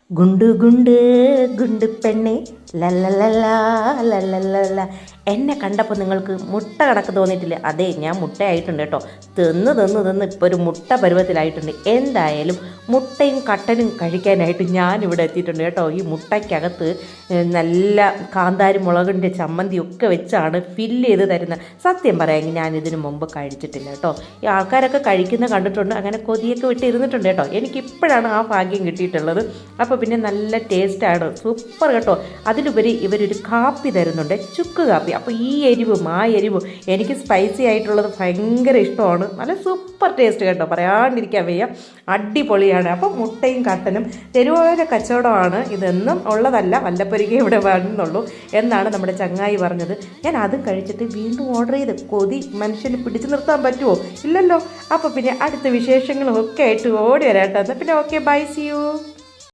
ഗുണ്ടു ഗുണ്ട് ഗുണ്ടു പെണ്ണെ ലല്ലലല്ലാ ലല്ലലല്ല. എന്നെ കണ്ടപ്പോൾ നിങ്ങൾക്ക് മുട്ട കണക്ക് തോന്നിയിട്ടില്ല? അതെ, ഞാൻ മുട്ടയായിട്ടുണ്ട് കേട്ടോ. തിന്ന് ഇപ്പോൾ ഒരു മുട്ട പരുവത്തിലായിട്ടുണ്ട്. എന്തായാലും മുട്ടയും കട്ടനും കഴിക്കാനായിട്ട് ഞാനിവിടെ എത്തിയിട്ടുണ്ട് കേട്ടോ. ഈ മുട്ടയ്ക്കകത്ത് നല്ല കാന്താരി മുളകിൻ്റെ ചമ്മന്തിയൊക്കെ വെച്ചാണ് ഫില്ല് ചെയ്ത് തരുന്നത്. സത്യം പറയാമെങ്കിൽ ഞാൻ ഇതിനു മുമ്പ് കഴിച്ചിട്ടില്ല കേട്ടോ. ഈ ആൾക്കാരൊക്കെ കഴിക്കുന്ന കണ്ടിട്ടുണ്ട്, അങ്ങനെ കൊതിയൊക്കെ വിട്ട് ഇരുന്നിട്ടുണ്ട് കേട്ടോ. എനിക്കിപ്പോഴാണ് ആ ഭാഗ്യം കിട്ടിയിട്ടുള്ളത്. അപ്പോൾ പിന്നെ നല്ല ടേസ്റ്റാണ്, സൂപ്പർ കേട്ടോ. അതിലുപരി ഇവരൊരു കാപ്പി തരുന്നുണ്ട്, ചുക്ക് കാപ്പി. അപ്പോൾ ഈ എരിവും ആ എരിവും എനിക്ക് സ്പൈസി ആയിട്ടുള്ളത് ഭയങ്കര ഇഷ്ടമാണ്. നല്ല സൂപ്പർ ടേസ്റ്റ് കേട്ടോ, പറയാണ്ടിരിക്കാൻ വയ്യ, അടിപൊളിയാണ്. അപ്പം മുട്ടയും കട്ടനും തെരുവോര കച്ചവടമാണ്, ഇതൊന്നും ഉള്ളതല്ല, വല്ലപ്പൊരിക്കേ ഇവിടെ വരുന്നുള്ളൂ എന്നാണ് നമ്മുടെ ചങ്ങായി പറഞ്ഞത്. ഞാൻ അതും കഴിച്ചിട്ട് വീണ്ടും ഓർഡർ ചെയ്ത്. കൊതി മനുഷ്യന് പിടിച്ചു നിർത്താൻ പറ്റുമോ? ഇല്ലല്ലോ. അപ്പോൾ പിന്നെ അടുത്ത വിശേഷങ്ങളും ഒക്കെ ആയിട്ട് ഓടി വരാട്ടോ. എന്നാൽ പിന്നെ ഓക്കെ, ബൈ, സി യു.